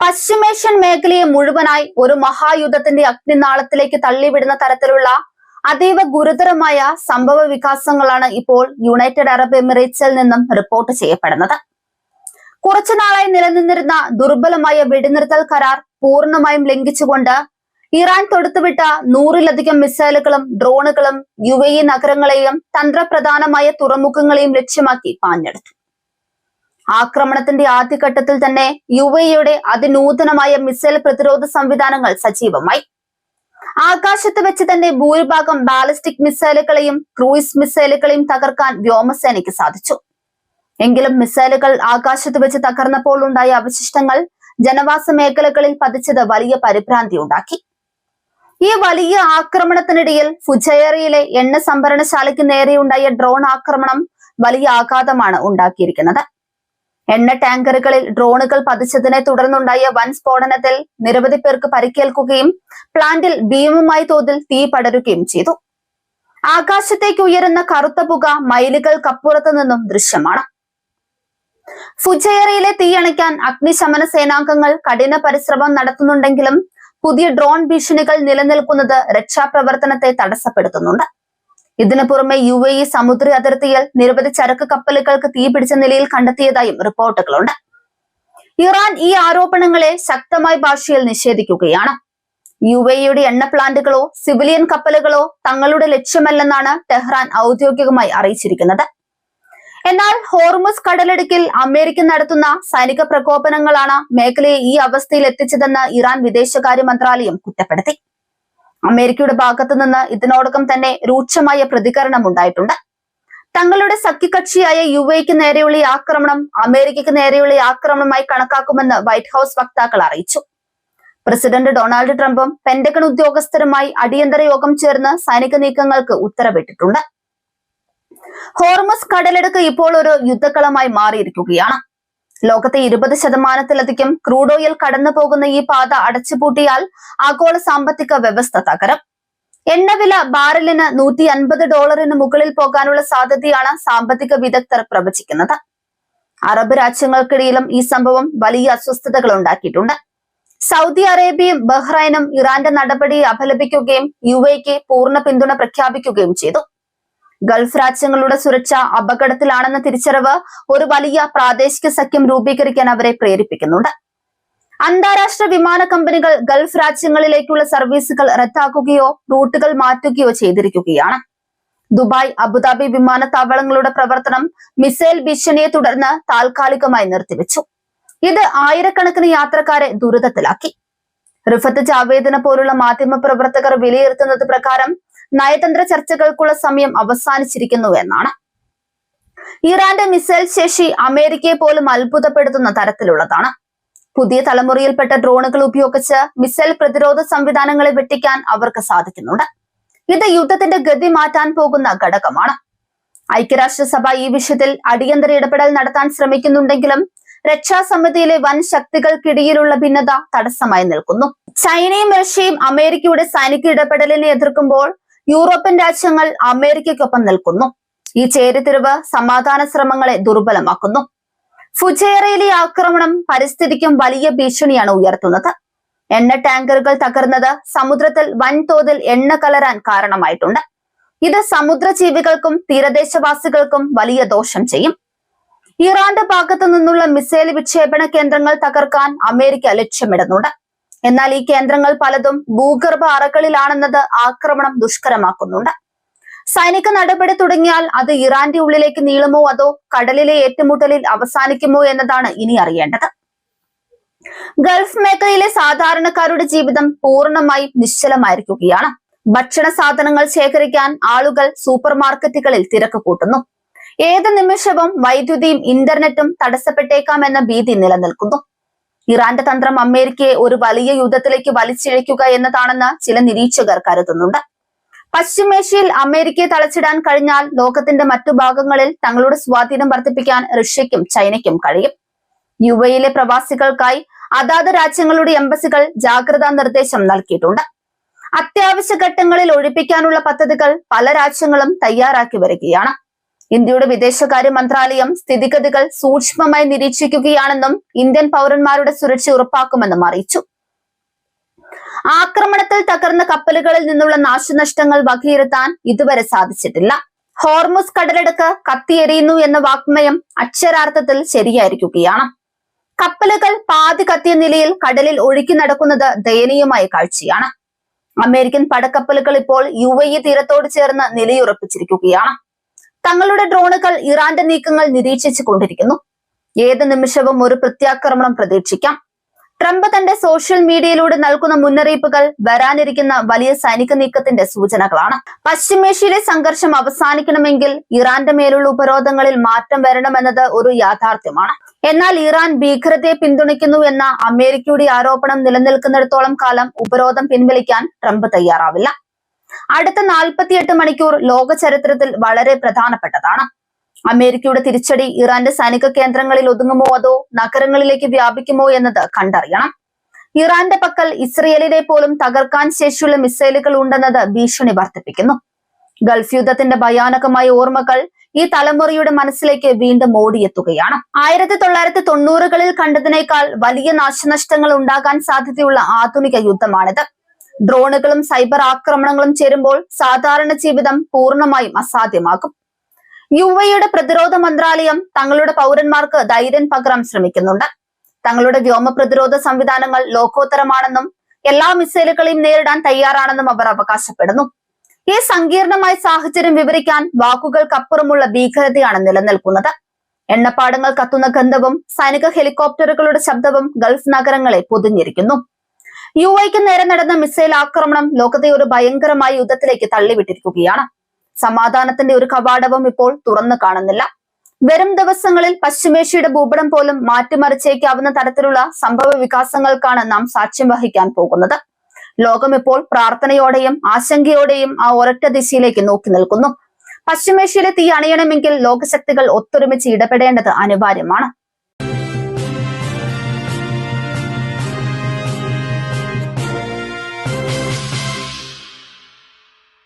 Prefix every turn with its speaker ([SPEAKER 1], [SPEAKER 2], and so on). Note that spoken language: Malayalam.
[SPEAKER 1] പശ്ചിമേഷ്യൻ മേഖലയെ മുഴുവനായി ഒരു മഹായുദ്ധത്തിന്റെ അഗ്നിനാളത്തിലേക്ക് തള്ളിവിടുന്ന തരത്തിലുള്ള അതീവ ഗുരുതരമായ സംഭവ വികാസങ്ങളാണ് ഇപ്പോൾ യുണൈറ്റഡ് അറബ് എമിറേറ്റ്സിൽ നിന്നും റിപ്പോർട്ട് ചെയ്യപ്പെടുന്നത്. കുറച്ചുനാളായി നിലനിന്നിരുന്ന ദുർബലമായ വെടിനിർത്തൽ കരാർ പൂർണ്ണമായും ലംഘിച്ചുകൊണ്ട് ഇറാൻ തൊടുത്തുവിട്ട 100-ലധികം മിസൈലുകളും ഡ്രോണുകളും UAE നഗരങ്ങളെയും തന്ത്രപ്രധാനമായ തുറമുഖങ്ങളെയും ലക്ഷ്യമാക്കി പാഞ്ഞെടുത്തു. ആക്രമണത്തിന്റെ ആദ്യഘട്ടത്തിൽ തന്നെ UAEയുടെ അതിനൂതനമായ മിസൈൽ പ്രതിരോധ സംവിധാനങ്ങൾ സജീവമായി. ആകാശത്ത് വെച്ച് തന്നെ ഭൂരിഭാഗം ബാലിസ്റ്റിക് മിസൈലുകളെയും ക്രൂയിസ് മിസൈലുകളെയും തകർക്കാൻ വ്യോമസേനയ്ക്ക് സാധിച്ചു. എങ്കിലും മിസൈലുകൾ ആകാശത്ത് വെച്ച് തകർന്നപ്പോൾ ഉണ്ടായ അവശിഷ്ടങ്ങൾ ജനവാസ മേഖലകളിൽ പതിച്ചത് വലിയ പരിഭ്രാന്തി ഉണ്ടാക്കി. ഈ വലിയ ആക്രമണത്തിനിടയിൽ ഫുജൈറയിലെ എണ്ണ സംഭരണശാലയ്ക്ക് നേരെയുണ്ടായ ഡ്രോൺ ആക്രമണം വലിയ ആഘാതമാണ് ഉണ്ടാക്കിയിരിക്കുന്നത്. എണ്ണ ടാങ്കറുകളിൽ ഡ്രോണുകൾ പതിച്ചതിനെ തുടർന്നുണ്ടായ വൻ സ്ഫോടനത്തിൽ നിരവധി പേർക്ക് പരിക്കേൽക്കുകയും പ്ലാന്റിൽ ഭീമമായ തോതിൽ തീ പടരുകയും ചെയ്തു. ആകാശത്തേക്ക് ഉയരുന്ന കറുത്ത പുക മൈലുകൾക്കപ്പുറത്തു നിന്നും ദൃശ്യമാണ്. ഫുജൈറയിലെ തീയണയ്ക്കാൻ അഗ്നിശമന സേനാംഗങ്ങൾ കഠിന പരിശ്രമം നടത്തുന്നുണ്ടെങ്കിലും പുതിയ ഡ്രോൺ ഭീഷണികൾ നിലനിൽക്കുന്നത് രക്ഷാപ്രവർത്തനത്തെ തടസ്സപ്പെടുത്തുന്നുണ്ട്. ഇതിനു പുറമെ UAE സമുദ്ര അതിർത്തിയിൽ നിരവധി ചരക്ക് കപ്പലുകൾക്ക് തീപിടിച്ച നിലയിൽ കണ്ടെത്തിയതായും റിപ്പോർട്ടുകളുണ്ട്. ഇറാൻ ഈ ആരോപണങ്ങളെ ശക്തമായ ഭാഷയിൽ നിഷേധിക്കുകയാണ്. UAEയുടെ എണ്ണ പ്ലാന്റുകളോ സിവിലിയൻ കപ്പലുകളോ തങ്ങളുടെ ലക്ഷ്യമല്ലെന്നാണ് ടെഹ്റാൻ ഔദ്യോഗികമായി അറിയിച്ചിരിക്കുന്നത്. എന്നാൽ ഹോർമുസ് കടലിടുക്കിൽ അമേരിക്ക നടത്തുന്ന സൈനിക പ്രകോപനങ്ങളാണ് മേഖലയെ ഈ അവസ്ഥയിൽ എത്തിച്ചതെന്ന് ഇറാൻ വിദേശകാര്യ മന്ത്രാലയം കുറ്റപ്പെടുത്തി. അമേരിക്കയുടെ ഭാഗത്തു നിന്ന് ഇതിനോടകം തന്നെ രൂക്ഷമായ പ്രതികരണം ഉണ്ടായിട്ടുണ്ട്. തങ്ങളുടെ സഖ്യകക്ഷിയായ UAEക്ക് നേരെയുള്ള ഈ ആക്രമണം അമേരിക്കയ്ക്ക് നേരെയുള്ള ആക്രമണമായി കണക്കാക്കുമെന്ന് വൈറ്റ് ഹൌസ് വക്താക്കൾ അറിയിച്ചു. പ്രസിഡന്റ് ഡൊണാൾഡ് ട്രംപും പെന്റഗൺ ഉദ്യോഗസ്ഥരുമായി അടിയന്തര യോഗം ചേർന്ന് സൈനിക നീക്കങ്ങൾക്ക് ഉത്തരവിട്ടിട്ടുണ്ട്. ഹോർമുസ് കടലിടുക്ക് ഇപ്പോൾ ഒരു യുദ്ധക്കളമായി മാറിയിരിക്കുകയാണ്. ലോകത്തെ 20%-ലധികം ക്രൂഡ് ഓയിൽ കടന്നു പോകുന്ന ഈ പാത അടച്ചുപൂട്ടിയാൽ ആഗോള സാമ്പത്തിക വ്യവസ്ഥ തകരും. എണ്ണവില ബാരലിന് $150 മുകളിൽ പോകാനുള്ള സാധ്യതയാണ് സാമ്പത്തിക വിദഗ്ധർ പ്രവചിക്കുന്നത്. അറബ് രാജ്യങ്ങൾക്കിടയിലും ഈ സംഭവം വലിയ അസ്വസ്ഥതകൾ ഉണ്ടാക്കിയിട്ടുണ്ട്. സൗദി അറേബ്യയും ബഹ്റൈനും ഇറാന്റെ നടപടിയെ അപലപിക്കുകയും UAEക്ക് പൂർണ്ണ പിന്തുണ പ്രഖ്യാപിക്കുകയും ചെയ്തു. ഗൾഫ് രാജ്യങ്ങളുടെ സുരക്ഷ അപകടത്തിലാണെന്ന തിരിച്ചറിവ് ഒരു വലിയ പ്രാദേശിക സഖ്യം രൂപീകരിക്കാൻ അവരെ പ്രേരിപ്പിക്കുന്നുണ്ട്. അന്താരാഷ്ട്ര വിമാന കമ്പനികൾ ഗൾഫ് രാജ്യങ്ങളിലേക്കുള്ള സർവീസുകൾ റദ്ദാക്കുകയോ റൂട്ടുകൾ മാറ്റുകയോ ചെയ്തിരിക്കുകയാണ്. ദുബായ്, അബുദാബി വിമാനത്താവളങ്ങളുടെ പ്രവർത്തനം മിസൈൽ ഭീഷണിയെ തുടർന്ന് താൽക്കാലികമായി നിർത്തിവെച്ചു. ഇത് ആയിരക്കണക്കിന് യാത്രക്കാരെ ദുരിതത്തിലാക്കി. റിഫത്ത് ജാവേദിനെ പോലുള്ള മാധ്യമ പ്രവർത്തകർ വിലയിരുത്തുന്നത് പ്രകാരം നയതന്ത്ര ചർച്ചകൾക്കുള്ള സമയം അവസാനിച്ചിരിക്കുന്നു എന്നാണ്. ഇറാന്റെ മിസൈൽ ശേഷി അമേരിക്കയെ പോലും അത്ഭുതപ്പെടുത്തുന്ന തരത്തിലുള്ളതാണ്. പുതിയ തലമുറയിൽപ്പെട്ട ഡ്രോണുകൾ ഉപയോഗിച്ച് മിസൈൽ പ്രതിരോധ സംവിധാനങ്ങളെ വെട്ടിക്കാൻ അവർക്ക് സാധിക്കുന്നുണ്ട്. ഇത് യുദ്ധത്തിന്റെ ഗതി മാറ്റാൻ പോകുന്ന ഘടകമാണ്. ഐക്യരാഷ്ട്രസഭ ഈ വിഷയത്തിൽ അടിയന്തര ഇടപെടൽ നടത്താൻ ശ്രമിക്കുന്നുണ്ടെങ്കിലും രക്ഷാസമിതിയിലെ വൻ ശക്തികൾക്കിടയിലുള്ള ഭിന്നത തടസ്സമായി നിൽക്കുന്നു. ചൈനയും റഷ്യയും അമേരിക്കയുടെ സൈനിക ഇടപെടലിനെ എതിർക്കുമ്പോൾ യൂറോപ്യൻ രാജ്യങ്ങൾ അമേരിക്കയ്ക്കൊപ്പം നിൽക്കുന്നു. ഈ ചേരിതിരിവ് സമാധാന ശ്രമങ്ങളെ ദുർബലമാക്കുന്നു. ഫുജൈറയിലെ ആക്രമണം പരിസ്ഥിതിക്കും വലിയ ഭീഷണിയാണ് ഉയർത്തുന്നത്. എണ്ണ ടാങ്കറുകൾ തകർന്നത് സമുദ്രത്തിൽ വൻതോതിൽ എണ്ണ കലരാൻ കാരണമായിട്ടുണ്ട്. ഇത് സമുദ്രജീവികൾക്കും തീരദേശവാസികൾക്കും വലിയ ദോഷം ചെയ്യും. ഇറാന്റെ ഭാഗത്തു നിന്നുള്ള മിസൈൽ വിക്ഷേപണ കേന്ദ്രങ്ങൾ തകർക്കാൻ അമേരിക്ക ലക്ഷ്യമിടുന്നുണ്ട്. എന്നാൽ ഈ കേന്ദ്രങ്ങൾ പലതും ഭൂഗർഭ അറകളിലാണെന്നത് ആക്രമണം ദുഷ്കരമാക്കുന്നുണ്ട്. സൈനിക നടപടി തുടങ്ങിയാൽ അത് ഇറാന്റെ ഉള്ളിലേക്ക് നീളുമോ അതോ കടലിലെ ഏറ്റുമുട്ടലിൽ അവസാനിക്കുമോ എന്നതാണ് ഇനി അറിയേണ്ടത്. ഗൾഫ് മേഖലയിലെ സാധാരണക്കാരുടെ ജീവിതം പൂർണ്ണമായും നിശ്ചലമായിരിക്കുകയാണ്. ഭക്ഷണ സാധനങ്ങൾ ശേഖരിക്കാൻ ആളുകൾ സൂപ്പർ മാർക്കറ്റുകളിൽ തിരക്ക് കൂട്ടുന്നു. ഏത് നിമിഷവും വൈദ്യുതിയും ഇന്റർനെറ്റും തടസ്സപ്പെട്ടേക്കാമെന്ന ഭീതി നിലനിൽക്കുന്നു. ഇറാന്റെ തന്ത്രം അമേരിക്കയെ ഒരു വലിയ യുദ്ധത്തിലേക്ക് വലിച്ചിഴയ്ക്കുക എന്നതാണെന്ന് ചില നിരീക്ഷകർ കരുതുന്നുണ്ട്. പശ്ചിമേഷ്യയിൽ അമേരിക്കയെ തളച്ചിടാൻ കഴിഞ്ഞാൽ ലോകത്തിന്റെ മറ്റു ഭാഗങ്ങളിൽ തങ്ങളുടെ സ്വാധീനം വർദ്ധിപ്പിക്കാൻ റഷ്യയ്ക്കും ചൈനയ്ക്കും കഴിയും. UAEയിലെ പ്രവാസികൾക്കായി അതാത് രാജ്യങ്ങളുടെ എംബസികൾ ജാഗ്രതാ നിർദ്ദേശം നൽകിയിട്ടുണ്ട്. അത്യാവശ്യ ഘട്ടങ്ങളിൽ ഒഴിപ്പിക്കാനുള്ള പദ്ധതികൾ പല രാജ്യങ്ങളും തയ്യാറാക്കി വരികയാണ്. ഇന്ത്യയുടെ വിദേശകാര്യ മന്ത്രാലയം സ്ഥിതിഗതികൾ സൂക്ഷ്മമായി നിരീക്ഷിക്കുകയാണെന്നും ഇന്ത്യൻ പൗരന്മാരുടെ സുരക്ഷ ഉറപ്പാക്കുമെന്നും അറിയിച്ചു. ആക്രമണത്തിൽ തകർന്ന കപ്പലുകളിൽ നിന്നുള്ള നാശനഷ്ടങ്ങൾ വകയിരുത്താൻ ഇതുവരെ സാധിച്ചിട്ടില്ല. ഹോർമുസ് കടലിടുക്ക് കത്തിയെരിയുന്നു എന്ന വാഗ്മയം അക്ഷരാർത്ഥത്തിൽ ശരിയായിരിക്കുകയാണ്. കപ്പലുകൾ പാതി കത്തിയ നിലയിൽ കടലിൽ ഒഴുക്കി നടക്കുന്നത് ദയനീയമായ കാഴ്ചയാണ്. അമേരിക്കൻ പടക്കപ്പലുകൾ ഇപ്പോൾ UAE തീരത്തോട് ചേർന്ന് നിലയുറപ്പിച്ചിരിക്കുകയാണ്. തങ്ങളുടെ ഡ്രോണുകൾ ഇറാന്റെ നീക്കങ്ങൾ നിരീക്ഷിച്ചു കൊണ്ടിരിക്കുന്നു. ഏത് നിമിഷവും ഒരു പ്രത്യാക്രമണം പ്രതീക്ഷിക്കാം. ട്രംപ് തന്റെ സോഷ്യൽ മീഡിയയിലൂടെ നൽകുന്ന മുന്നറിയിപ്പുകൾ വരാനിരിക്കുന്ന വലിയ സൈനിക നീക്കത്തിന്റെ സൂചനകളാണ്. പശ്ചിമേഷ്യയിലെ സംഘർഷം അവസാനിക്കണമെങ്കിൽ ഇറാന്റെ മേലുള്ള ഉപരോധങ്ങളിൽ മാറ്റം വരണമെന്നത് ഒരു യാഥാർത്ഥ്യമാണ്. എന്നാൽ ഇറാൻ ഭീകരതയെ പിന്തുണയ്ക്കുന്നു എന്ന അമേരിക്കയുടെ ആരോപണം നിലനിൽക്കുന്നിടത്തോളം കാലം ഉപരോധം പിൻവലിക്കാൻ ട്രംപ് തയ്യാറാവില്ല. അടുത്ത 48 മണിക്കൂർ ലോക ചരിത്രത്തിൽ വളരെ പ്രധാനപ്പെട്ടതാണ്. അമേരിക്കയുടെ തിരിച്ചടി ഇറാന്റെ സൈനിക കേന്ദ്രങ്ങളിൽ ഒതുങ്ങുമോ അതോ നഗരങ്ങളിലേക്ക് വ്യാപിക്കുമോ എന്നത് കണ്ടറിയണം. ഇറാന്റെ പക്കൽ ഇസ്രയേലിനെ പോലും തകർക്കാൻ ശേഷിയുള്ള മിസൈലുകൾ ഉണ്ടെന്നത് ഭീഷണി വർദ്ധിപ്പിക്കുന്നു. ഗൾഫ് യുദ്ധത്തിന്റെ ഭയാനകമായ ഓർമ്മകൾ ഈ തലമുറയുടെ മനസ്സിലേക്ക് വീണ്ടും ഓടിയെത്തുകയാണ്. 1990കളിൽ കണ്ടതിനേക്കാൾ വലിയ നാശനഷ്ടങ്ങൾ ഉണ്ടാകാൻ സാധ്യതയുള്ള ആധുനിക യുദ്ധമാണിത്. ഡ്രോണുകളും സൈബർ ആക്രമണങ്ങളും ചേരുമ്പോൾ സാധാരണ ജീവിതം പൂർണ്ണമായും അസാധ്യമാകും. UAEയുടെ പ്രതിരോധ മന്ത്രാലയം തങ്ങളുടെ പൗരന്മാർക്ക് ധൈര്യം പകരാൻ ശ്രമിക്കുന്നുണ്ട്. തങ്ങളുടെ വ്യോമ പ്രതിരോധ സംവിധാനങ്ങൾ ലോകോത്തരമാണെന്നും എല്ലാ മിസൈലുകളെയും നേരിടാൻ തയ്യാറാണെന്നും അവർ അവകാശപ്പെടുന്നു. ഈ സങ്കീർണമായ സാഹചര്യം വിവരിക്കാൻ വാക്കുകൾക്കപ്പുറമുള്ള ഭീകരതയാണ് നിലനിൽക്കുന്നത്. എണ്ണപ്പാടങ്ങൾ കത്തുന്ന ഗന്ധവും സൈനിക ഹെലികോപ്റ്ററുകളുടെ ശബ്ദവും ഗൾഫ് നഗരങ്ങളെ പൊതിഞ്ഞിരിക്കുന്നു. UAEക്ക് നേരെ നടന്ന മിസൈൽ ആക്രമണം ലോകത്തെ ഒരു ഭയങ്കരമായ യുദ്ധത്തിലേക്ക് തള്ളിവിട്ടിരിക്കുകയാണ്. സമാധാനത്തിന്റെ ഒരു കവാടവും ഇപ്പോൾ തുറന്നു കാണുന്നില്ല. വരും ദിവസങ്ങളിൽ പശ്ചിമേഷ്യയുടെ ഭൂപടം പോലും മാറ്റിമറിച്ചേക്കാവുന്ന തരത്തിലുള്ള സംഭവ വികാസങ്ങൾക്കാണ് നാം സാക്ഷ്യം വഹിക്കാൻ പോകുന്നത്. ലോകം ഇപ്പോൾ പ്രാർത്ഥനയോടെയും ആശങ്കയോടെയും ആ ഒരൊറ്റ ദിശയിലേക്ക് നോക്കി നിൽക്കുന്നു. പശ്ചിമേഷ്യയിലെ തീ അണയണമെങ്കിൽ ലോകശക്തികൾ ഒത്തൊരുമിച്ച് ഇടപെടേണ്ടത് അനിവാര്യമാണ്.